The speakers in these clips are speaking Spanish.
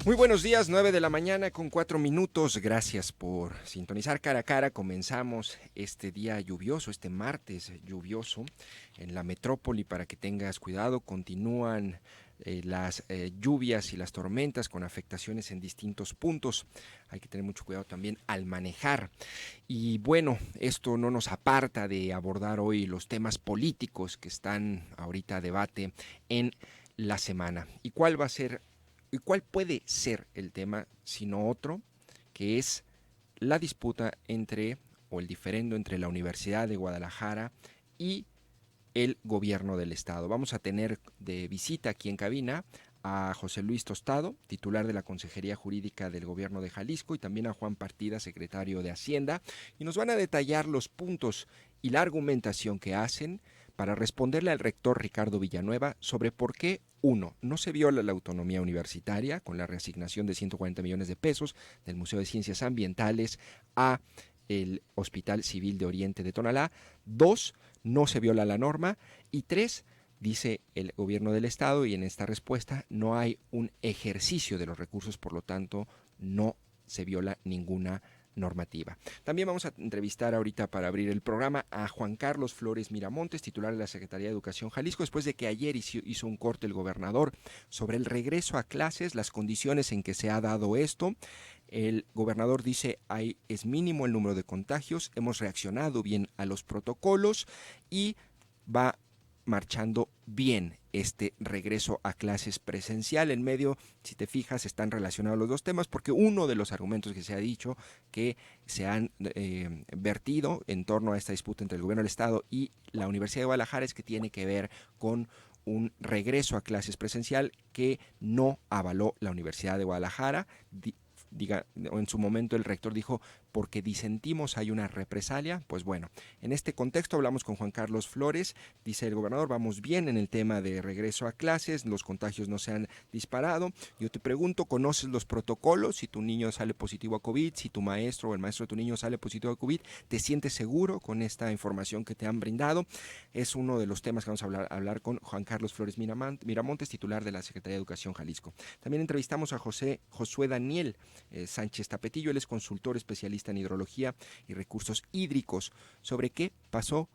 Muy buenos días, 9 de la mañana con 4 minutos. Gracias por sintonizar Cara a Cara. Comenzamos este día lluvioso, este martes lluvioso en la metrópoli. Para que tengas cuidado, continúan las lluvias y las tormentas con afectaciones en distintos puntos. Hay que tener mucho cuidado también al manejar. Y bueno, esto no nos aparta de abordar hoy los temas políticos que están ahorita a debate en la semana. ¿Y cuál puede ser el tema sino otro, que es la disputa entre, o el diferendo entre la Universidad de Guadalajara y el gobierno del estado? Vamos a tener de visita aquí en cabina a José Luis Tostado, titular de la Consejería Jurídica del Gobierno de Jalisco, y también a Juan Partida, secretario de Hacienda, y nos van a detallar los puntos y la argumentación que hacen para responderle al rector Ricardo Villanueva sobre por qué, uno, no se viola la autonomía universitaria con la reasignación de 140 millones de pesos del Museo de Ciencias Ambientales a el Hospital Civil de Oriente de Tonalá; dos, no se viola la norma; y tres, dice el gobierno del estado, y en esta respuesta no hay un ejercicio de los recursos, por lo tanto no se viola ninguna normativa. También vamos a entrevistar ahorita, para abrir el programa, a Juan Carlos Flores Miramontes, titular de la Secretaría de Educación Jalisco, después de que ayer hizo un corte el gobernador sobre el regreso a clases, las condiciones en que se ha dado esto. El gobernador dice es mínimo el número de contagios, hemos reaccionado bien a los protocolos y va marchando bien este regreso a clases presencial. En medio, si te fijas, están relacionados los dos temas, porque uno de los argumentos que se ha dicho, que se han vertido en torno a esta disputa entre el gobierno del estado y la Universidad de Guadalajara, es que tiene que ver con un regreso a clases presencial que no avaló la Universidad de Guadalajara. En su momento el rector dijo, porque disentimos hay una represalia. Pues bueno, en este contexto hablamos con Juan Carlos Flores. Dice el gobernador, vamos bien en el tema de regreso a clases, los contagios no se han disparado. Yo te pregunto, ¿conoces los protocolos? Si tu niño sale positivo a COVID, si tu maestro o el maestro de tu niño sale positivo a COVID, ¿te sientes seguro con esta información que te han brindado? Es uno de los temas que vamos a hablar con Juan Carlos Flores Miramontes, titular de la Secretaría de Educación Jalisco. También entrevistamos a Josué Daniel Sánchez Tapetillo. Él es consultor especialista en hidrología y recursos hídricos. ¿Sobre qué pasó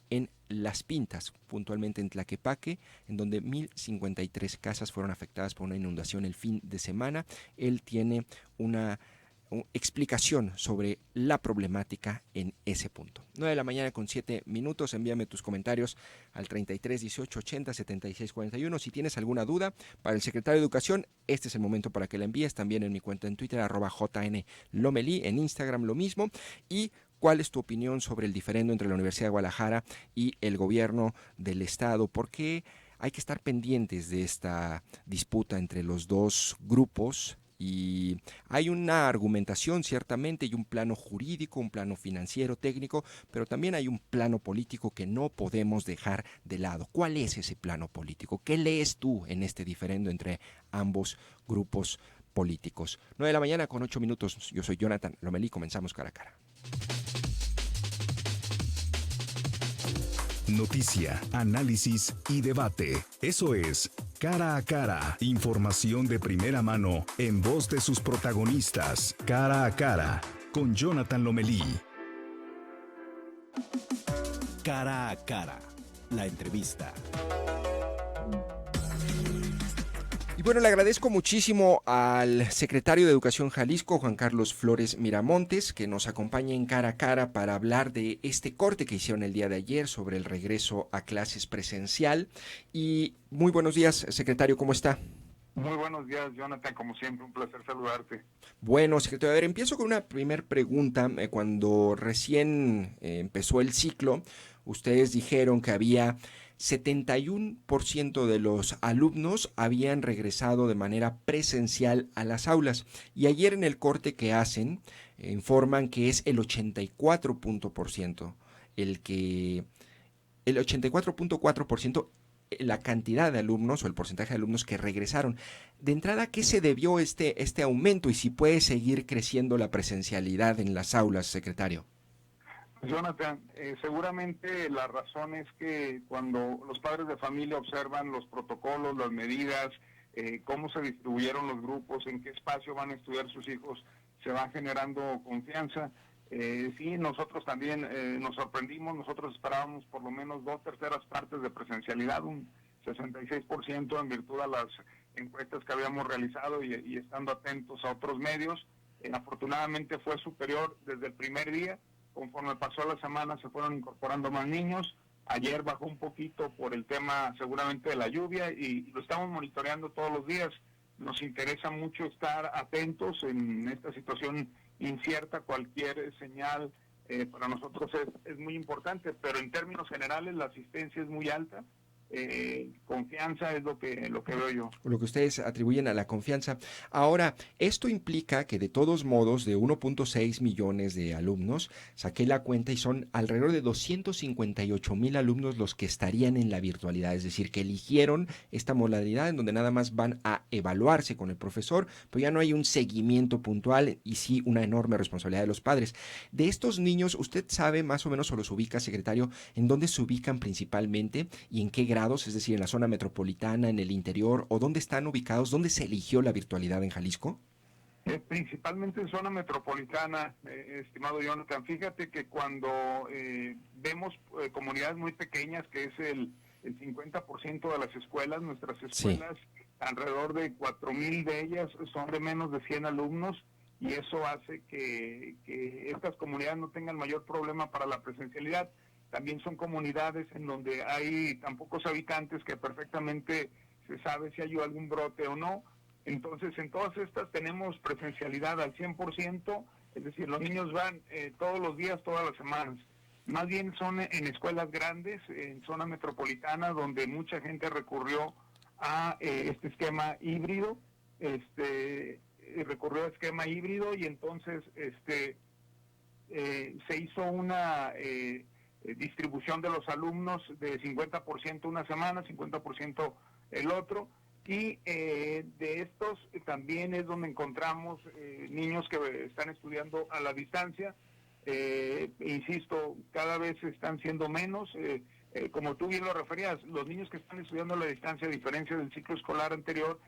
en Las Pintas, puntualmente en Tlaquepaque, en donde 1,053 casas fueron afectadas por una inundación el fin de semana? Él tiene una explicación sobre la problemática en ese punto. 9 de la mañana con 7 minutos. Envíame tus comentarios al 33 18 80 76 41. Si tienes alguna duda para el secretario de Educación, este es el momento para que la envíes. También en mi cuenta en Twitter, @JNLomelí, en Instagram lo mismo. Y ¿cuál es tu opinión sobre el diferendo entre la Universidad de Guadalajara y el gobierno del estado? ¿Por qué hay que estar pendientes de esta disputa entre los dos grupos? Y hay una argumentación, ciertamente, y un plano jurídico, un plano financiero, técnico, pero también hay un plano político que no podemos dejar de lado. ¿Cuál es ese plano político? ¿Qué lees tú en este diferendo entre ambos grupos políticos? 9 de la mañana con 8 minutos. Yo soy Jonathan Lomelí. Comenzamos Cara a Cara. Noticia, análisis y debate. Eso es Cara a Cara. Información de primera mano en voz de sus protagonistas. Cara a Cara con Jonathan Lomelí. Cara a Cara. La entrevista. Y bueno, le agradezco muchísimo al secretario de Educación Jalisco, Juan Carlos Flores Miramontes, que nos acompaña en Cara a Cara para hablar de este corte que hicieron el día de ayer sobre el regreso a clases presencial. Y muy buenos días, secretario, ¿cómo está? Muy buenos días, Jonathan, como siempre, un placer saludarte. Bueno, secretario, a ver, empiezo con una primera pregunta. Cuando recién empezó el ciclo, ustedes dijeron que había 71% de los alumnos habían regresado de manera presencial a las aulas. Y ayer en el corte que hacen, informan que es el 84% el 84.4% la cantidad de alumnos o el porcentaje de alumnos que regresaron. De entrada, ¿a qué se debió este aumento y si puede seguir creciendo la presencialidad en las aulas, secretario? Jonathan, seguramente la razón es que cuando los padres de familia observan los protocolos, las medidas cómo se distribuyeron los grupos, en qué espacio van a estudiar sus hijos, se va generando confianza. Sí, nosotros también nos sorprendimos, nosotros esperábamos por lo menos 2/3 partes de presencialidad, un 66% en virtud a las encuestas que habíamos realizado y estando atentos a otros medios. Afortunadamente fue superior desde el primer día. Conforme pasó la semana se fueron incorporando más niños. Ayer bajó un poquito por el tema seguramente de la lluvia y lo estamos monitoreando todos los días. Nos interesa mucho estar atentos en esta situación incierta. Cualquier señal para nosotros es muy importante, pero en términos generales la asistencia es muy alta. Confianza es lo que veo yo. Lo que ustedes atribuyen a la confianza. Ahora, esto implica que de todos modos, de 1.6 millones de alumnos, saqué la cuenta y son alrededor de 258,000 alumnos los que estarían en la virtualidad, es decir, que eligieron esta modalidad en donde nada más van a evaluarse con el profesor, pero ya no hay un seguimiento puntual y sí una enorme responsabilidad de los padres. De estos niños, ¿usted sabe más o menos o los ubica, secretario, en dónde se ubican principalmente y en qué grado? Es decir, en la zona metropolitana, en el interior, o dónde están ubicados, dónde se eligió la virtualidad en Jalisco? Principalmente en zona metropolitana, estimado Jonathan. Fíjate que cuando vemos comunidades muy pequeñas, que es el 50% de las escuelas, nuestras escuelas, sí, alrededor de 4,000 de ellas son de menos de 100 alumnos, y eso hace que estas comunidades no tengan mayor problema para la presencialidad. También son comunidades en donde hay tan pocos habitantes que perfectamente se sabe si hay algún brote o no. Entonces, en todas estas tenemos presencialidad al 100%, es decir, los niños van todos los días, todas las semanas. Más bien son en escuelas grandes, en zona metropolitana, donde mucha gente recurrió a este esquema híbrido, y entonces se hizo una distribución de los alumnos de 50% una semana, 50% el otro, y de estos también es donde encontramos niños que están estudiando a la distancia. Insisto, cada vez están siendo menos. Como tú bien lo referías, los niños que están estudiando a la distancia, a diferencia del ciclo escolar anterior,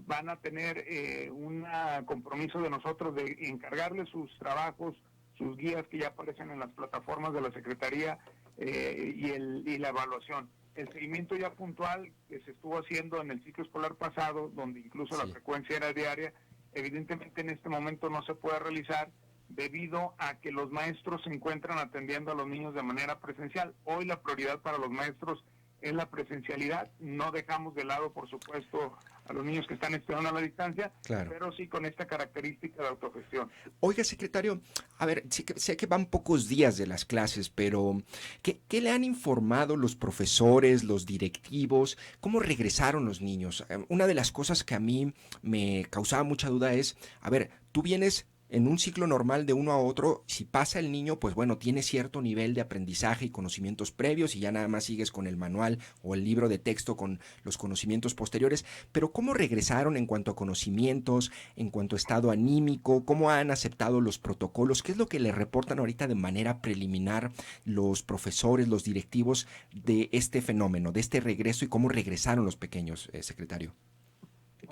van a tener un compromiso de nosotros de encargarles sus trabajos, sus guías que ya aparecen en las plataformas de la Secretaría, y la evaluación. El seguimiento ya puntual que se estuvo haciendo en el ciclo escolar pasado, donde incluso sí, la frecuencia era diaria, evidentemente en este momento no se puede realizar debido a que los maestros se encuentran atendiendo a los niños de manera presencial. Hoy la prioridad para los maestros es la presencialidad. No dejamos de lado, por supuesto, a los niños que están estudiando a la distancia, claro, pero sí con esta característica de autogestión. Oiga, secretario, a ver, sé que van pocos días de las clases, pero ¿qué le han informado los profesores, los directivos? ¿Cómo regresaron los niños? Una de las cosas que a mí me causaba mucha duda es, a ver, tú vienes en un ciclo normal de uno a otro, si pasa el niño, pues bueno, tiene cierto nivel de aprendizaje y conocimientos previos y ya nada más sigues con el manual o el libro de texto con los conocimientos posteriores, pero ¿cómo regresaron en cuanto a conocimientos, en cuanto a estado anímico? ¿Cómo han aceptado los protocolos? ¿Qué es lo que le reportan ahorita de manera preliminar los profesores, los directivos de este fenómeno, de este regreso y cómo regresaron los pequeños, secretario?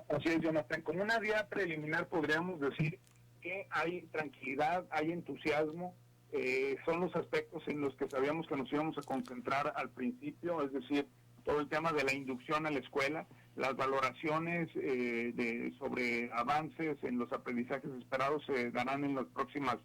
Así es, Jonathan. Como una vía preliminar podríamos decir que hay tranquilidad, hay entusiasmo, son los aspectos en los que sabíamos que nos íbamos a concentrar al principio, es decir, todo el tema de la inducción a la escuela, las valoraciones sobre avances en los aprendizajes esperados se darán en las próximas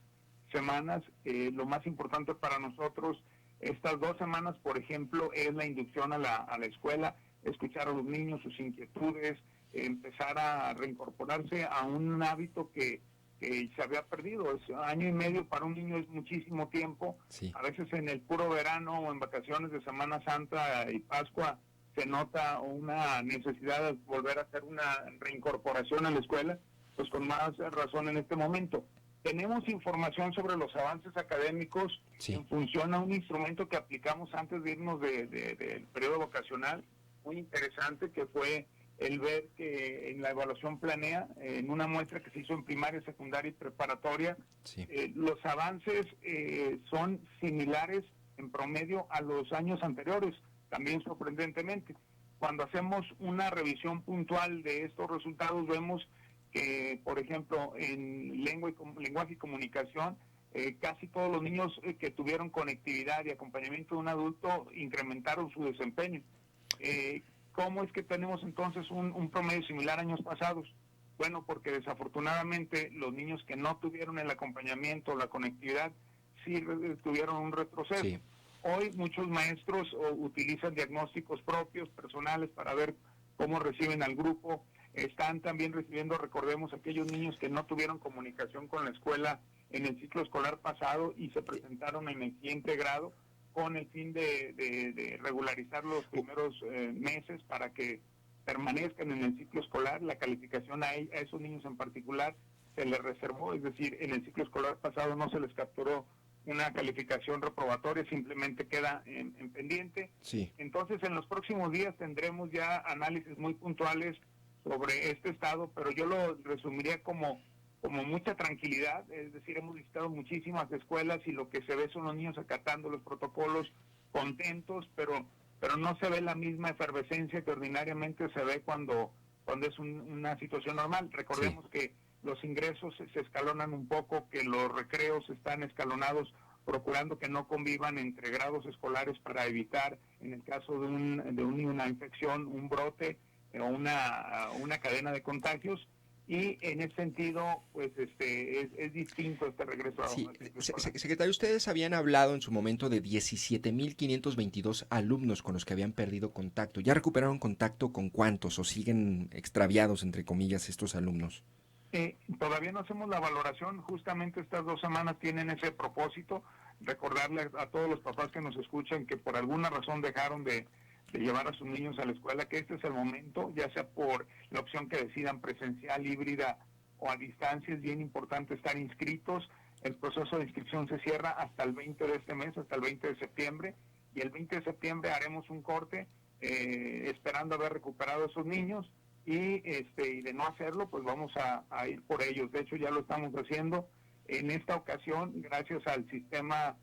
semanas. Lo más importante para nosotros estas 2 semanas, por ejemplo, es la inducción a la escuela, escuchar a los niños, sus inquietudes, empezar a reincorporarse a un hábito que se había perdido. Año y medio para un niño es muchísimo tiempo. Sí. A veces en el puro verano o en vacaciones de Semana Santa y Pascua se nota una necesidad de volver a hacer una reincorporación a la escuela, pues con más razón en este momento. Tenemos información sobre los avances académicos, sí, en función a un instrumento que aplicamos antes de irnos del periodo vocacional, muy interesante, que fue el ver que en la evaluación planea, en una muestra que se hizo en primaria, secundaria y preparatoria, sí, los avances son similares en promedio a los años anteriores, también sorprendentemente. cuando hacemos una revisión puntual de estos resultados, vemos que, por ejemplo, en lenguaje y comunicación, casi todos los niños que tuvieron conectividad y acompañamiento de un adulto incrementaron su desempeño. ¿Cómo es que tenemos entonces un promedio similar a años pasados? Bueno, porque desafortunadamente los niños que no tuvieron el acompañamiento, la conectividad, sí tuvieron un retroceso. Sí. Hoy muchos maestros utilizan diagnósticos propios, personales, para ver cómo reciben al grupo. Están también recibiendo, recordemos, aquellos niños que no tuvieron comunicación con la escuela en el ciclo escolar pasado y se presentaron en el siguiente grado con el fin de regularizar los primeros meses para que permanezcan en el ciclo escolar. La calificación a esos niños en particular se les reservó, es decir, en el ciclo escolar pasado no se les capturó una calificación reprobatoria, simplemente queda en pendiente. Sí. Entonces, en los próximos días tendremos ya análisis muy puntuales sobre este estado, pero yo lo resumiría como mucha tranquilidad. Es decir, hemos visitado muchísimas escuelas y lo que se ve son los niños acatando los protocolos, contentos, pero no se ve la misma efervescencia que ordinariamente se ve cuando es una situación normal. Recordemos que los ingresos se escalonan un poco, que los recreos están escalonados, procurando que no convivan entre grados escolares para evitar, en el caso de una infección, un brote o una cadena de contagios. Y en ese sentido, pues es distinto este regreso a Secretario, ustedes habían hablado en su momento de 17,522 alumnos con los que habían perdido contacto. ¿Ya recuperaron contacto con cuántos o siguen extraviados, entre comillas, estos alumnos? Todavía no hacemos la valoración. Justamente estas 2 semanas tienen ese propósito. Recordarle a todos los papás que nos escuchan que por alguna razón dejaron de llevar a sus niños a la escuela, que este es el momento, ya sea por la opción que decidan, presencial, híbrida o a distancia. Es bien importante estar inscritos. El proceso de inscripción se cierra hasta el 20 de este mes, hasta el 20 de septiembre, y el 20 de septiembre haremos un corte esperando haber recuperado a esos niños, y de no hacerlo, pues vamos a ir por ellos. De hecho, ya lo estamos haciendo. En esta ocasión, gracias al sistema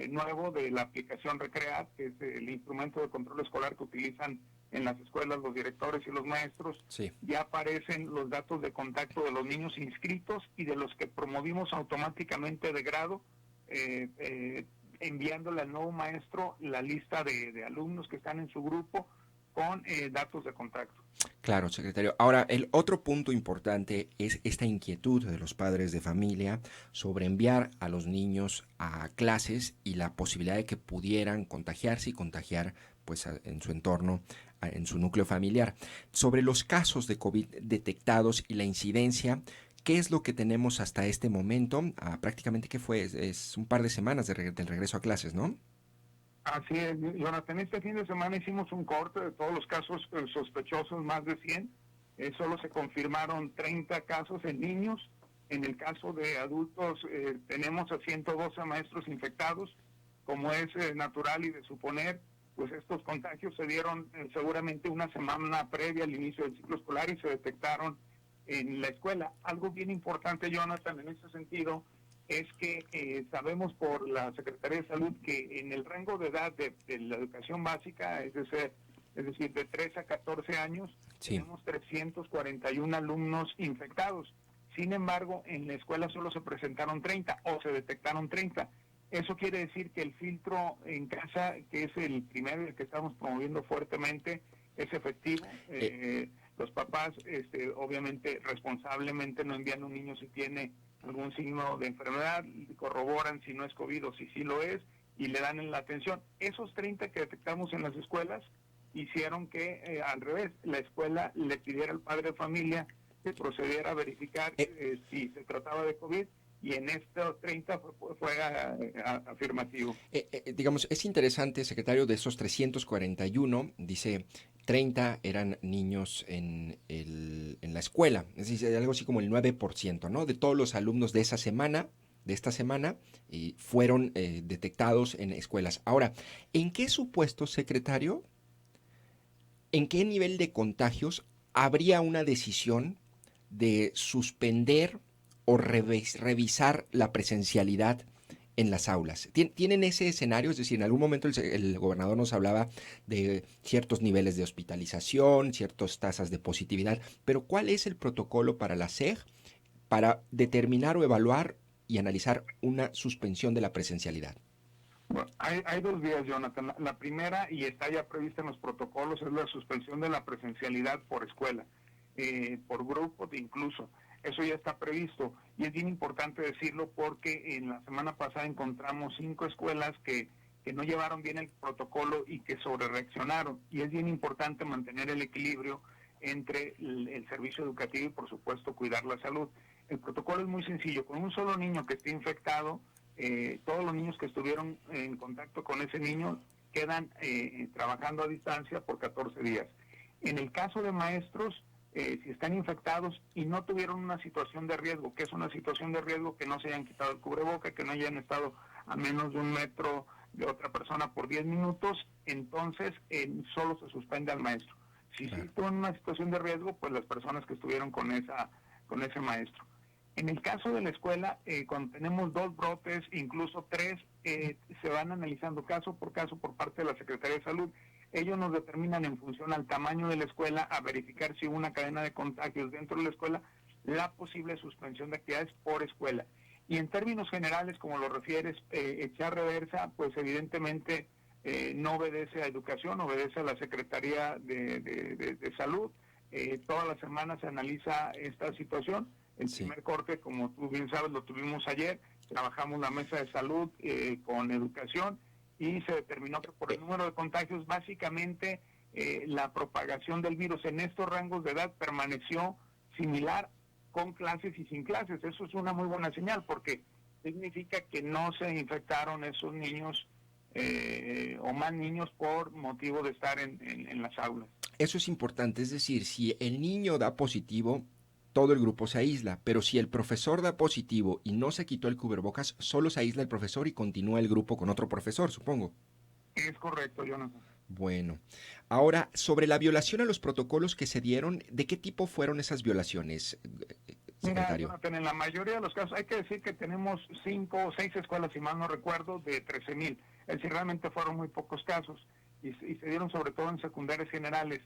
nuevo de la aplicación Recreat, que es el instrumento de control escolar que utilizan en las escuelas los directores y los maestros, ya aparecen los datos de contacto de los niños inscritos y de los que promovimos automáticamente de grado, enviándole al nuevo maestro la lista de alumnos que están en su grupo con datos de contacto. Claro, secretario. Ahora, el otro punto importante es esta inquietud de los padres de familia sobre enviar a los niños a clases y la posibilidad de que pudieran contagiarse y contagiar pues en su entorno, en su núcleo familiar. Sobre los casos de COVID detectados y la incidencia, ¿qué es lo que tenemos hasta este momento? Prácticamente, ¿qué fue? Es un par de semanas del regreso a clases, ¿no? Así es, Jonathan. Este fin de semana hicimos un corte de todos los casos sospechosos, más de 100. Solo se confirmaron 30 casos en niños. En el caso de adultos tenemos a 112 maestros infectados. Como es natural y de suponer, pues estos contagios se dieron seguramente una semana previa al inicio del ciclo escolar y se detectaron en la escuela. Algo bien importante, Jonathan, en ese sentido, es que sabemos por la Secretaría de Salud que en el rango de edad de la educación básica, es decir, de 3 a 14 años, tenemos 341 alumnos infectados. Sin embargo, en la escuela solo se presentaron 30 o se detectaron 30. Eso quiere decir que el filtro en casa, que es el primero, el que estamos promoviendo fuertemente, es efectivo. Los papás, obviamente, responsablemente no envían a un niño si tiene algún signo de enfermedad, corroboran si no es COVID o si sí lo es, y le dan la atención. Esos 30 que detectamos en las escuelas hicieron que, al revés, la escuela le pidiera al padre de familia que procediera a verificar si se trataba de COVID, y en estos 30 fue afirmativo. Digamos, es interesante, secretario, de esos 341, dice 30 eran niños en la escuela, es decir, algo así como el 9%, ¿no? De todos los alumnos de esta semana, fueron detectados en escuelas. Ahora, ¿en qué supuesto, secretario, en qué nivel de contagios habría una decisión de suspender o revisar la presencialidad en las aulas. ¿Tienen ese escenario? Es decir, en algún momento el gobernador nos hablaba de ciertos niveles de hospitalización, ciertas tasas de positividad, pero ¿cuál es el protocolo para la SEG para determinar o evaluar y analizar una suspensión de la presencialidad? Bueno, hay dos vías, Jonathan. La primera, y está ya prevista en los protocolos, es la suspensión de la presencialidad por escuela, por grupo incluso. Eso ya está previsto y es bien importante decirlo porque en la semana pasada encontramos 5 escuelas que no llevaron bien el protocolo y que sobrereaccionaron. Y es bien importante mantener el equilibrio entre el servicio educativo y, por supuesto, cuidar la salud. El protocolo es muy sencillo. Con un solo niño que esté infectado, todos los niños que estuvieron en contacto con ese niño quedan trabajando a distancia por 14 días. En el caso de maestros, si están infectados y no tuvieron una situación de riesgo, que es una situación de riesgo que no se hayan quitado el cubreboca, que no hayan estado a menos de 1 metro de otra persona por 10 minutos, entonces solo se suspende al maestro. Si sí estuvo en una situación de riesgo, pues las personas que estuvieron con ese maestro. En el caso de la escuela, cuando tenemos 2 brotes, incluso 3, se van analizando caso por parte de la Secretaría de Salud. Ellos nos determinan en función al tamaño de la escuela, a verificar si hubo una cadena de contagios dentro de la escuela, la posible suspensión de actividades por escuela. Y en términos generales, como lo refieres, echar reversa, pues evidentemente no obedece a educación, obedece a la Secretaría de Salud. Todas las semanas se analiza esta situación. El primer corte, como tú bien sabes, lo tuvimos ayer. Trabajamos la mesa de salud con educación y se determinó que por el número de contagios, básicamente la propagación del virus en estos rangos de edad permaneció similar con clases y sin clases. Eso es una muy buena señal porque significa que no se infectaron esos niños o más niños por motivo de estar en las aulas. Eso es importante, es decir, si el niño da positivo, todo el grupo se aísla, pero si el profesor da positivo y no se quitó el cubrebocas, solo se aísla el profesor y continúa el grupo con otro profesor, supongo. Es correcto, Jonathan. Bueno, ahora, sobre la violación a los protocolos que se dieron, ¿de qué tipo fueron esas violaciones, secretario? Mira, Jonathan, en la mayoría de los casos, hay que decir que tenemos 5 o 6 escuelas, si mal no recuerdo, de 13,000. Es decir, realmente fueron muy pocos casos y se dieron sobre todo en secundarias generales.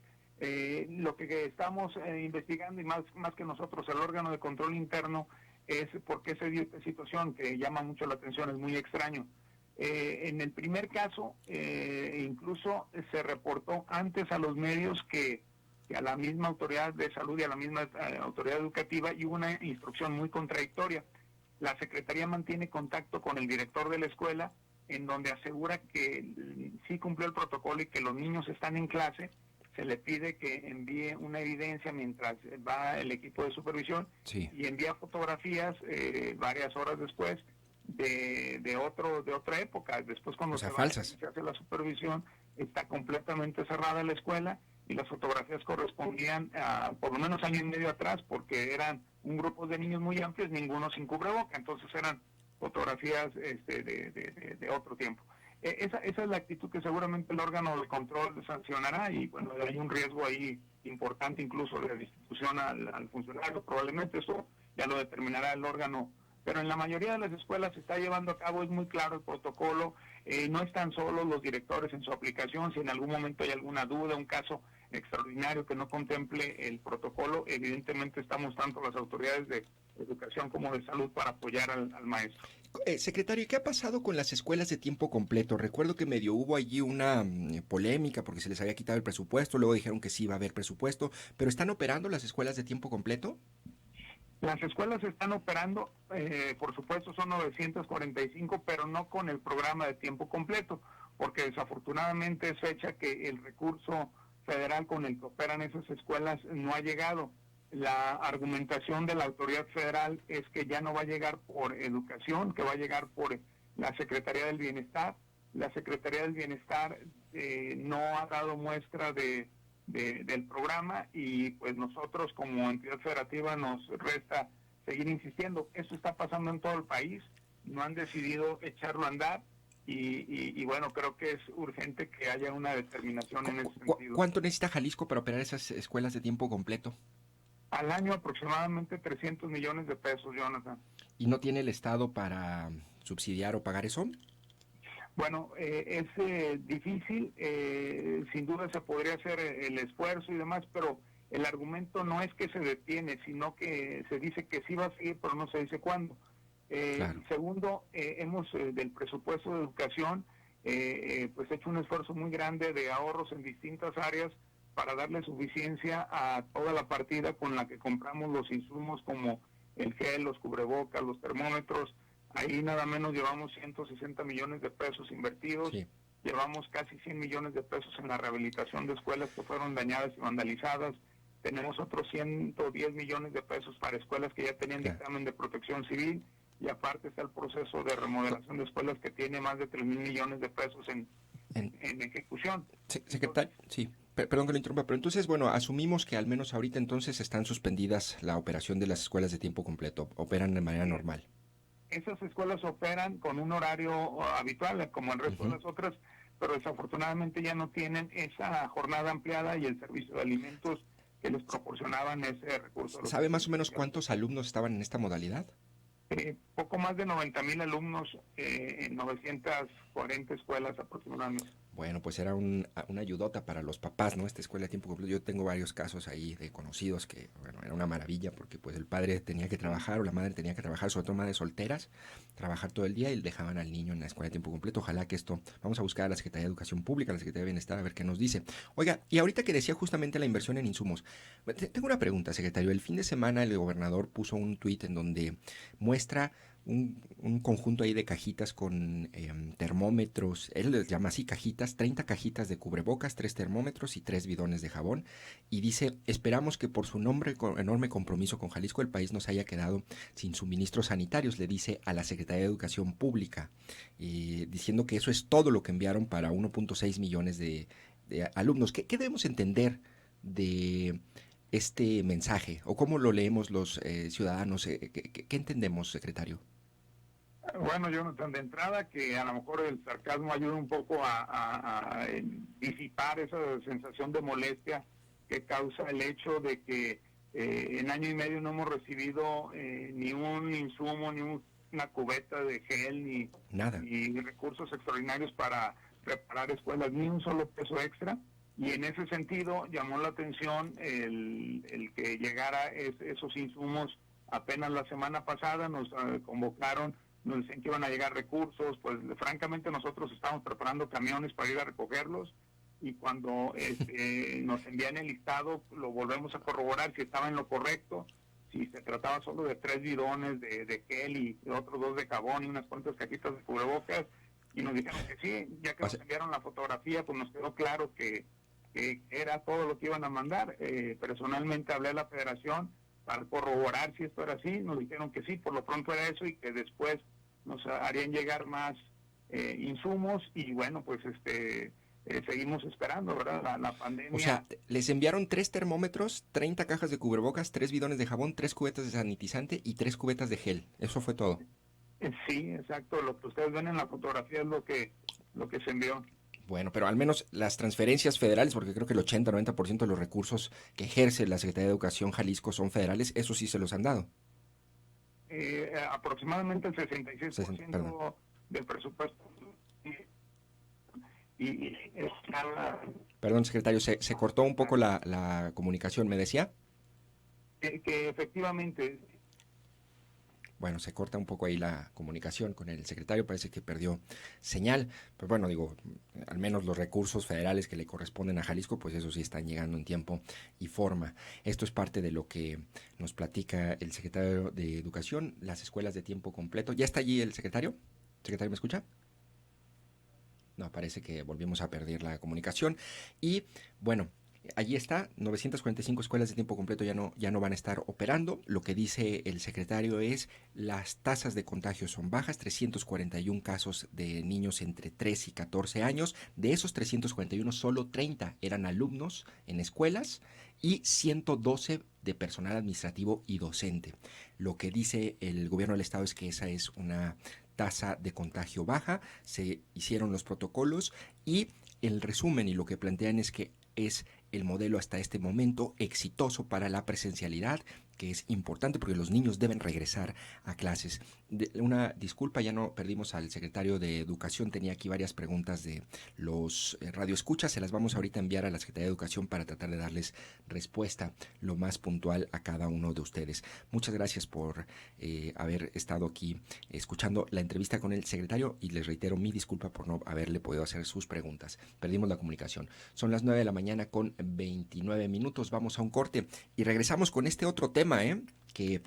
Lo que estamos investigando y más que nosotros, el órgano de control interno, es por qué se dio esta situación que llama mucho la atención, es muy extraño. En el primer caso, incluso se reportó antes a los medios que a la misma autoridad de salud y a la misma autoridad educativa, y hubo una instrucción muy contradictoria. La Secretaría mantiene contacto con el director de la escuela, en donde asegura que sí cumplió el protocolo y que los niños están en clase. Se le pide que envíe una evidencia mientras va el equipo de supervisión, Sí. y envía fotografías varias horas después de otra época. Después, cuando se hace la supervisión, está completamente cerrada la escuela y las fotografías correspondían a por lo menos año y medio atrás, porque eran un grupo de niños muy amplios, ninguno sin cubreboca, entonces eran fotografías de otro tiempo. Esa es la actitud que seguramente el órgano de control sancionará, y bueno, hay un riesgo ahí importante incluso de destitución al funcionario. Probablemente eso ya lo determinará el órgano, pero en la mayoría de las escuelas se está llevando a cabo, es muy claro el protocolo. No están solos los directores en su aplicación. Si en algún momento hay alguna duda, un caso extraordinario que no contemple el protocolo, evidentemente estamos tanto las autoridades de educación como de salud para apoyar al maestro. Secretario, ¿qué ha pasado con las escuelas de tiempo completo? Recuerdo que medio hubo allí una polémica porque se les había quitado el presupuesto, luego dijeron que sí iba a haber presupuesto, pero ¿están operando las escuelas de tiempo completo? Las escuelas están operando, por supuesto son 945, pero no con el programa de tiempo completo, porque desafortunadamente es fecha que el recurso federal con el que operan esas escuelas no ha llegado. La argumentación de la autoridad federal es que ya no va a llegar por educación, que va a llegar por la Secretaría del Bienestar. La Secretaría del Bienestar no ha dado muestra del programa, y pues nosotros como entidad federativa nos resta seguir insistiendo. Esto está pasando en todo el país, no han decidido echarlo a andar, y bueno, creo que es urgente que haya una determinación en ese sentido. ¿Cuánto necesita Jalisco para operar esas escuelas de tiempo completo? Al año aproximadamente 300 millones de pesos, Jonathan. ¿Y no tiene el Estado para subsidiar o pagar eso? Bueno, es difícil, sin duda se podría hacer el esfuerzo y demás, pero el argumento no es que se detiene, sino que se dice que sí va a seguir, pero no se dice cuándo. Claro. Segundo, hemos del presupuesto de educación pues hecho un esfuerzo muy grande de ahorros en distintas áreas para darle suficiencia a toda la partida con la que compramos los insumos como el gel, los cubrebocas, los termómetros. Ahí nada menos llevamos 160 millones de pesos invertidos, Sí. llevamos casi 100 millones de pesos en la rehabilitación de escuelas que fueron dañadas y vandalizadas, tenemos otros 110 millones de pesos para escuelas que ya tenían Claro. dictamen de protección civil, y aparte está el proceso de remodelación de escuelas que tiene más de 3,000 millones de pesos en ejecución. Secretario, sí, perdón que lo interrumpa, pero entonces, bueno, asumimos que al menos ahorita entonces están suspendidas la operación de las escuelas de tiempo completo, operan de manera normal. Esas escuelas operan con un horario habitual, como el resto de las otras, pero desafortunadamente ya no tienen esa jornada ampliada y el servicio de alimentos que les proporcionaban ese recurso. ¿Sabe más o menos cuántos alumnos estaban en esta modalidad? Poco más de 90,000 alumnos en 940 escuelas aproximadamente. Bueno, pues era una ayudota para los papás, ¿no? Esta escuela de tiempo completo. Yo tengo varios casos ahí de conocidos que, bueno, era una maravilla porque pues el padre tenía que trabajar o la madre tenía que trabajar, sobre todo madres solteras, trabajar todo el día y dejaban al niño en la escuela de tiempo completo. Ojalá que esto, vamos a buscar a la Secretaría de Educación Pública, a la Secretaría de Bienestar, a ver qué nos dice. Oiga, y ahorita que decía justamente la inversión en insumos, tengo una pregunta, secretario. El fin de semana el gobernador puso un tuit en donde muestra un conjunto ahí de cajitas con termómetros, él les llama así cajitas, 30 cajitas de cubrebocas, 3 termómetros y 3 bidones de jabón, y dice, esperamos que por su enorme compromiso con Jalisco el país nos haya quedado sin suministros sanitarios, le dice a la Secretaría de Educación Pública, diciendo que eso es todo lo que enviaron para 1.6 millones de alumnos. ¿Qué debemos entender de este mensaje? ¿O cómo lo leemos los ciudadanos? ¿Qué entendemos, secretario? Bueno, Jonathan, de entrada que a lo mejor el sarcasmo ayuda un poco a disipar esa sensación de molestia que causa el hecho de que en año y medio no hemos recibido ni un insumo, ni una cubeta de gel, ni recursos extraordinarios para reparar escuelas, ni un solo peso extra. Y en ese sentido llamó la atención el que llegara esos insumos apenas la semana pasada. Nos convocaron, nos decían que iban a llegar recursos, pues francamente nosotros estábamos preparando camiones para ir a recogerlos, y cuando nos envían el listado lo volvemos a corroborar si estaba en lo correcto, si se trataba solo de 3 bidones de gel y otros 2 de jabón y unas cuantas cajitas de cubrebocas, y nos dijeron que sí. Ya que nos enviaron la fotografía, pues nos quedó claro que era todo lo que iban a mandar. Personalmente hablé a la federación para corroborar si esto era así, nos dijeron que sí, por lo pronto era eso, y que después nos harían llegar más insumos, y bueno, pues seguimos esperando, ¿verdad? La pandemia. O sea, les enviaron 3 termómetros, 30 cajas de cubrebocas, 3 bidones de jabón, 3 cubetas de sanitizante y 3 cubetas de gel. Eso fue todo. Sí, exacto. Lo que ustedes ven en la fotografía es lo que se envió. Bueno, pero al menos las transferencias federales, porque creo que el 80-90% de los recursos que ejerce la Secretaría de Educación Jalisco son federales, eso sí se los han dado. Aproximadamente el 66% del presupuesto. Perdón, secretario, se cortó un poco la comunicación, ¿me decía? Que efectivamente... Bueno, se corta un poco ahí la comunicación con el secretario, parece que perdió señal, pero bueno, digo, al menos los recursos federales que le corresponden a Jalisco, pues eso sí están llegando en tiempo y forma. Esto es parte de lo que nos platica el secretario de Educación, las escuelas de tiempo completo. ¿Ya está allí el secretario? ¿Secretario, me escucha? No, parece que volvimos a perder la comunicación. Y bueno, allí está, 945 escuelas de tiempo completo ya no van a estar operando. Lo que dice el secretario es las tasas de contagio son bajas, 341 casos de niños entre 3 y 14 años. De esos 341, solo 30 eran alumnos en escuelas y 112 de personal administrativo y docente. Lo que dice el gobierno del estado es que esa es una tasa de contagio baja, se hicieron los protocolos y el resumen y lo que plantean es que es el modelo hasta este momento exitoso para la presencialidad, que es importante porque los niños deben regresar a clases. Una disculpa, ya no perdimos al secretario de Educación, tenía aquí varias preguntas de los radioescuchas, se las vamos ahorita a enviar a la Secretaría de Educación para tratar de darles respuesta lo más puntual a cada uno de ustedes. Muchas gracias por haber estado aquí escuchando la entrevista con el secretario y les reitero mi disculpa por no haberle podido hacer sus preguntas. Perdimos la comunicación. Son las 9 de la mañana con 29 minutos. Vamos a un corte y regresamos con este otro tema, que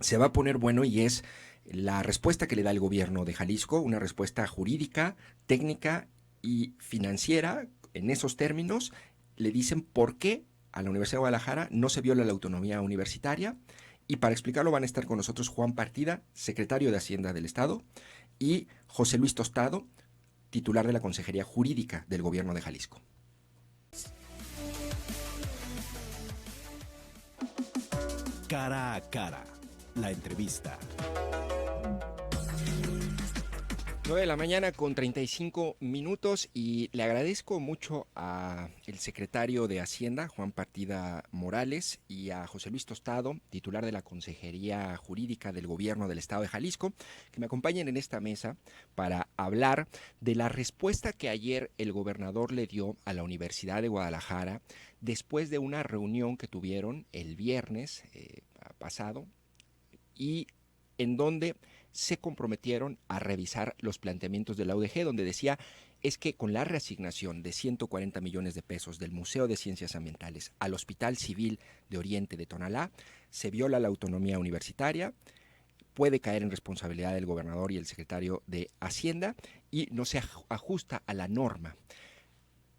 se va a poner bueno, y es la respuesta que le da el gobierno de Jalisco, una respuesta jurídica, técnica y financiera. En esos términos le dicen por qué a la Universidad de Guadalajara no se viola la autonomía universitaria, y para explicarlo van a estar con nosotros Juan Partida, secretario de Hacienda del Estado, y José Luis Tostado, titular de la Consejería Jurídica del Gobierno de Jalisco. Cara a cara, la entrevista. 9 de la mañana con 35 minutos y le agradezco mucho a el secretario de Hacienda, Juan Partida Morales, y a José Luis Tostado, titular de la Consejería Jurídica del Gobierno del Estado de Jalisco, que me acompañen en esta mesa para hablar de la respuesta que ayer el gobernador le dio a la Universidad de Guadalajara después de una reunión que tuvieron el viernes pasado, y en donde se comprometieron a revisar los planteamientos de la UDG, donde decía es que con la reasignación de 140 millones de pesos del Museo de Ciencias Ambientales al Hospital Civil de Oriente de Tonalá, se viola la autonomía universitaria, puede caer en responsabilidad del gobernador y el secretario de Hacienda y no se ajusta a la norma.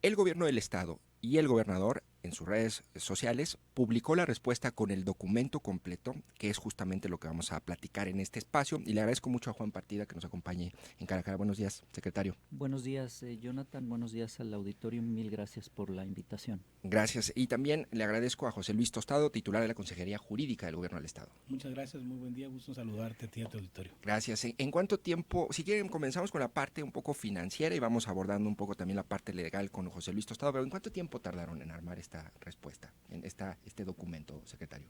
El gobierno del estado y el gobernador en sus redes sociales publicó la respuesta con el documento completo, que es justamente lo que vamos a platicar en este espacio, y le agradezco mucho a Juan Partida que nos acompañe en Cara a Cara. Buenos días, secretario. Buenos días, Jonathan. Buenos días al auditorio. Mil gracias por la invitación. Gracias. Y también le agradezco a José Luis Tostado, titular de la Consejería Jurídica del Gobierno del Estado. Muchas gracias, muy buen día. Gusto saludarte a ti y a tu auditorio. Gracias. ¿En cuánto tiempo, si quieren, comenzamos con la parte un poco financiera y vamos abordando un poco también la parte legal con José Luis Tostado, pero ¿en cuánto tiempo tardaron en armar esta respuesta, en este documento, secretario?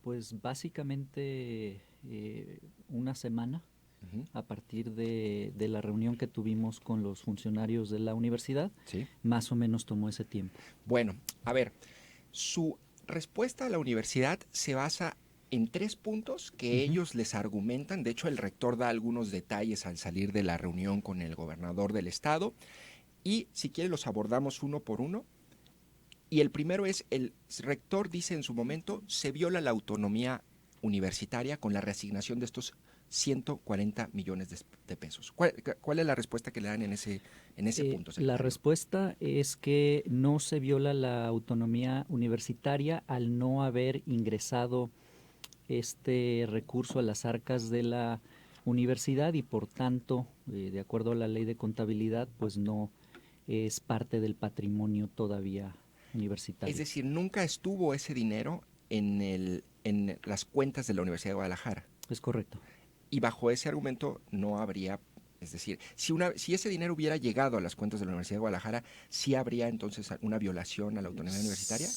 Pues básicamente una semana a partir de la reunión que tuvimos con los funcionarios de la universidad, ¿Sí? Más o menos tomó ese tiempo. Bueno, a ver, su respuesta a la universidad se basa en 3 puntos que ellos les argumentan. De hecho, el rector da algunos detalles al salir de la reunión con el gobernador del estado y si quiere los abordamos uno por uno. Y el primero es, el rector dice en su momento, se viola la autonomía universitaria con la reasignación de estos 140 millones de pesos. ¿Cuál es la respuesta que le dan en ese punto, secretario? La respuesta es que no se viola la autonomía universitaria al no haber ingresado este recurso a las arcas de la universidad y por tanto, de acuerdo a la ley de contabilidad, pues no es parte del patrimonio todavía universitario. Es decir, nunca estuvo ese dinero en las cuentas de la Universidad de Guadalajara. Es correcto. Y bajo ese argumento no habría, es decir, si ese dinero hubiera llegado a las cuentas de la Universidad de Guadalajara, ¿sí habría entonces una violación a la autonomía universitaria?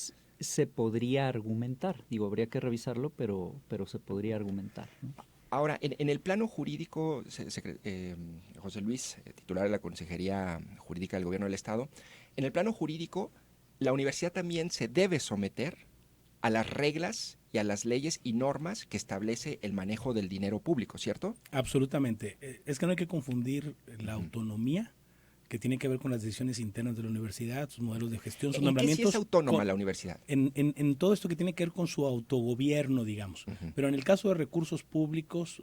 Se podría argumentar, habría que revisarlo, pero se podría argumentar, ¿no? Ahora, en el plano jurídico, José Luis, titular de la Consejería Jurídica del Gobierno del Estado, en el plano jurídico, la universidad también se debe someter a las reglas y a las leyes y normas que establece el manejo del dinero público, ¿cierto? Absolutamente. Es que no hay que confundir la autonomía, que tiene que ver con las decisiones internas de la universidad, sus modelos de gestión, sus nombramientos. ¿En qué sí es autónoma la universidad? En todo esto que tiene que ver con su autogobierno, digamos. Pero en el caso de recursos públicos,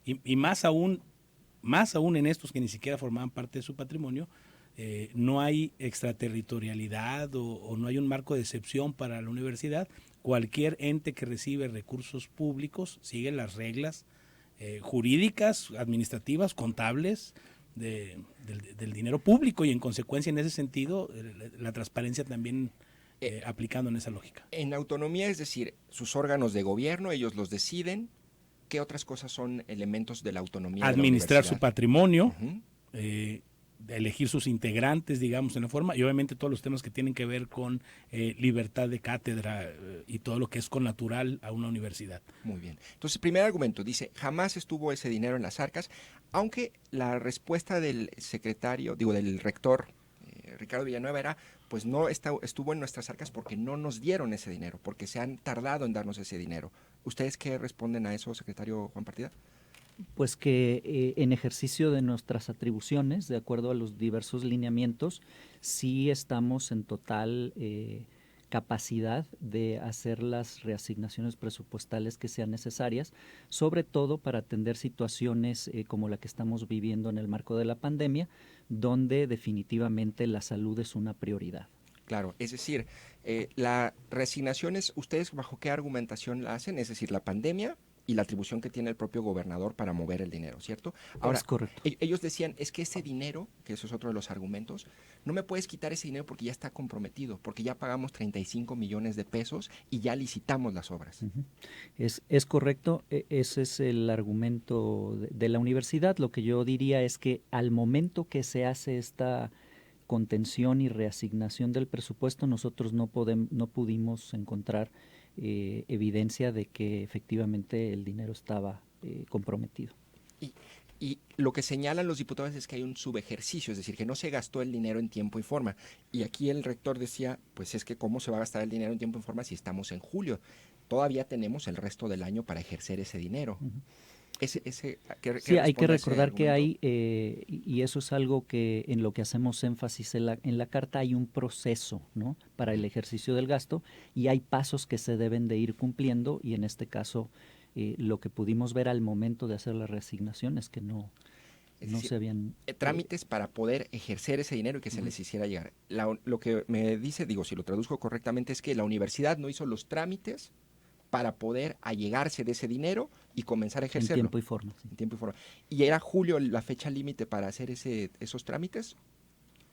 y más aún en estos que ni siquiera formaban parte de su patrimonio, no hay extraterritorialidad o no hay un marco de excepción para la universidad. Cualquier ente que recibe recursos públicos sigue las reglas jurídicas, administrativas, contables del dinero público y en consecuencia en ese sentido la transparencia también aplicando en esa lógica. En autonomía, es decir, sus órganos de gobierno, ellos los deciden. ¿Qué otras cosas son elementos de la autonomía? Administrar de la su patrimonio, elegir sus integrantes, digamos, en la forma, y obviamente todos los temas que tienen que ver con libertad de cátedra y todo lo que es connatural a una universidad. Muy bien. Entonces, primer argumento, dice, jamás estuvo ese dinero en las arcas, aunque la respuesta del secretario, del rector, Ricardo Villanueva, era, pues no estuvo en nuestras arcas porque no nos dieron ese dinero, porque se han tardado en darnos ese dinero. ¿Ustedes qué responden a eso, secretario Juan Partida? Pues que en ejercicio de nuestras atribuciones, de acuerdo a los diversos lineamientos, sí estamos en total capacidad de hacer las reasignaciones presupuestales que sean necesarias, sobre todo para atender situaciones como la que estamos viviendo en el marco de la pandemia, donde definitivamente la salud es una prioridad. Claro, es decir, las reasignaciones, ¿ustedes bajo qué argumentación la hacen? Es decir, la pandemia y la atribución que tiene el propio gobernador para mover el dinero, ¿cierto? Ahora, es correcto. Ellos decían, es que ese dinero, que eso es otro de los argumentos, no me puedes quitar ese dinero porque ya está comprometido, porque ya pagamos 35 millones de pesos y ya licitamos las obras. Uh-huh. Es correcto, ese es el argumento de la universidad. Lo que yo diría es que al momento que se hace esta contención y reasignación del presupuesto, nosotros no pudimos encontrar evidencia de que efectivamente el dinero estaba comprometido. Y lo que señalan los diputados es que hay un subejercicio, es decir, que no se gastó el dinero en tiempo y forma. Y aquí el rector decía, pues es que cómo se va a gastar el dinero en tiempo y forma si estamos en julio. Todavía tenemos el resto del año para ejercer ese dinero. Uh-huh. Sí, hay que recordar que hay, y eso es algo que en lo que hacemos énfasis en la carta, hay un proceso, ¿no?, para el ejercicio del gasto, y hay pasos que se deben de ir cumpliendo, y en este caso lo que pudimos ver al momento de hacer la reasignación es que no se habían... trámites para poder ejercer ese dinero y que se les hiciera llegar. Lo que me dice, si lo traduzco correctamente, es que la universidad no hizo los trámites para poder allegarse de ese dinero y comenzar a ejercerlo. En tiempo y forma. Sí. En tiempo y forma. ¿Y era julio la fecha límite para hacer esos trámites?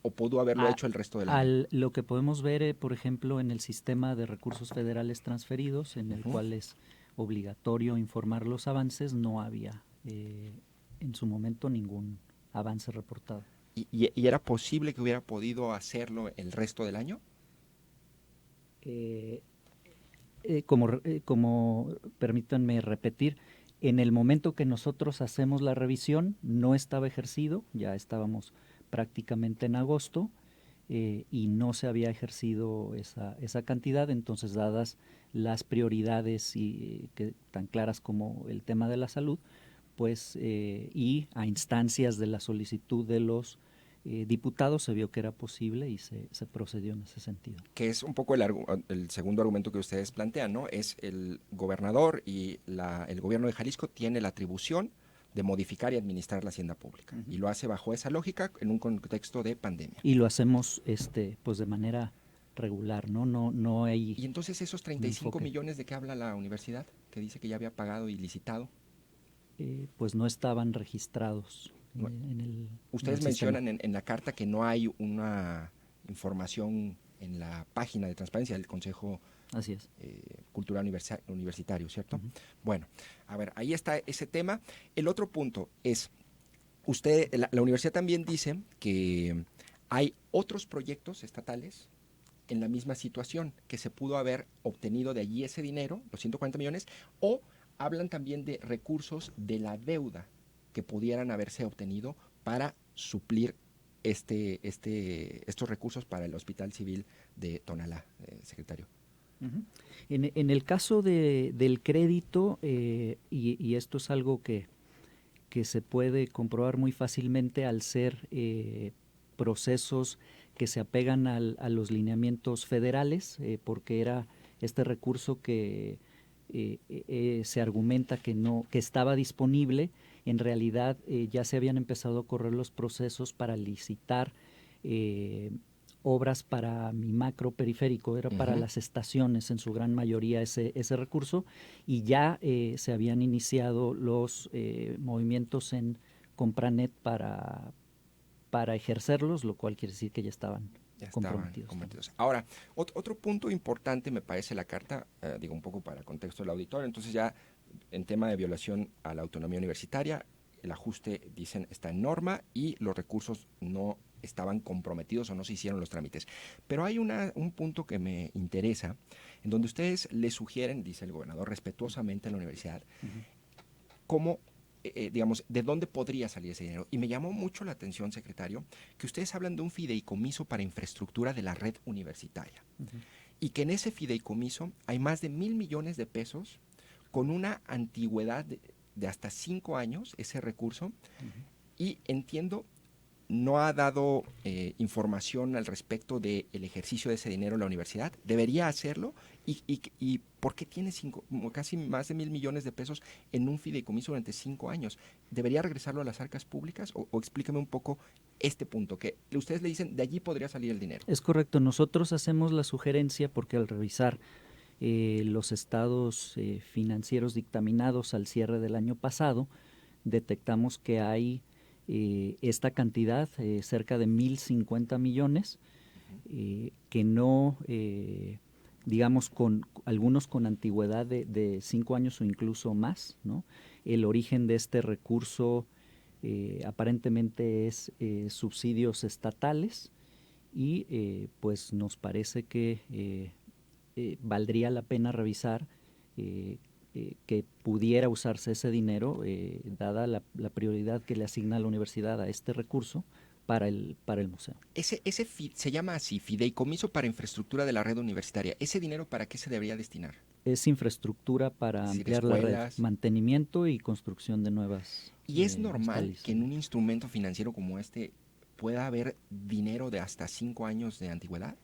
¿O pudo haberlo hecho el resto del año? Lo que podemos ver, por ejemplo, en el sistema de recursos federales transferidos, en el cual es obligatorio informar los avances, no había en su momento ningún avance reportado. ¿Y era posible que hubiera podido hacerlo el resto del año? Como permítanme repetir, en el momento que nosotros hacemos la revisión no estaba ejercido, ya estábamos prácticamente en agosto y no se había ejercido esa cantidad, entonces dadas las prioridades tan claras como el tema de la salud, pues y a instancias de la solicitud de los diputados se vio que era posible y se procedió en ese sentido. Que es un poco el segundo argumento que ustedes plantean, ¿no? Es el gobernador y el gobierno de Jalisco tiene la atribución de modificar y administrar la hacienda pública. Y lo hace bajo esa lógica en un contexto de pandemia. Y lo hacemos pues de manera regular, ¿no? No hay... Y entonces esos 35 millones de que habla la universidad, que dice que ya había pagado y licitado. Pues no estaban registrados. Ustedes mencionan en la carta que no hay una información en la página de transparencia del Consejo Así es. Cultural Universitario, ¿cierto? Bueno, a ver, ahí está ese tema. El otro punto es, la universidad también dice que hay otros proyectos estatales en la misma situación, que se pudo haber obtenido de allí ese dinero, los 140 millones, o hablan también de recursos de la deuda que pudieran haberse obtenido para suplir estos recursos para el Hospital Civil de Tonalá, secretario. Uh-huh. En el caso del crédito, y esto es algo que se puede comprobar muy fácilmente al ser procesos que se apegan a los lineamientos federales, porque era este recurso que se argumenta que estaba disponible. En realidad ya se habían empezado a correr los procesos para licitar obras para mi macro periférico, era para las estaciones en su gran mayoría ese recurso, y ya se habían iniciado los movimientos en Compranet para ejercerlos, lo cual quiere decir que ya estaban comprometidos. Ahora, otro punto importante me parece la carta, un poco para contexto del auditorio, entonces ya en tema de violación a la autonomía universitaria, el ajuste, dicen, está en norma y los recursos no estaban comprometidos o no se hicieron los trámites. Pero hay un punto que me interesa, en donde ustedes le sugieren, dice el gobernador, respetuosamente a la universidad, cómo, digamos, de dónde podría salir ese dinero. Y me llamó mucho la atención, secretario, que ustedes hablan de un fideicomiso para infraestructura de la red universitaria. Y que en ese fideicomiso hay más de 1,000 millones de pesos con una antigüedad de hasta 5 años, ese recurso. Y entiendo, no ha dado información al respecto del ejercicio de ese dinero la universidad. ¿Debería hacerlo? ¿Y por qué tiene casi más de 1,000 millones de pesos en un fideicomiso durante 5 años? ¿Debería regresarlo a las arcas públicas? O explícame un poco este punto, que ustedes le dicen, de allí podría salir el dinero. Es correcto. Nosotros hacemos la sugerencia porque al revisar los estados financieros dictaminados al cierre del año pasado, detectamos que hay esta cantidad, cerca de 1,050 millones, que no, digamos, con algunos con antigüedad de 5 años o incluso más, ¿no? El origen de este recurso aparentemente es subsidios estatales y pues nos parece que valdría la pena revisar que pudiera usarse ese dinero, dada la prioridad que le asigna la universidad a este recurso para el museo. Se llama así, Fideicomiso para Infraestructura de la Red Universitaria. ¿Ese dinero para qué se debería destinar? Es infraestructura para ampliar la red, mantenimiento y construcción de nuevas. ¿Y es normal que en un instrumento financiero como este pueda haber dinero de hasta 5 años de antigüedad?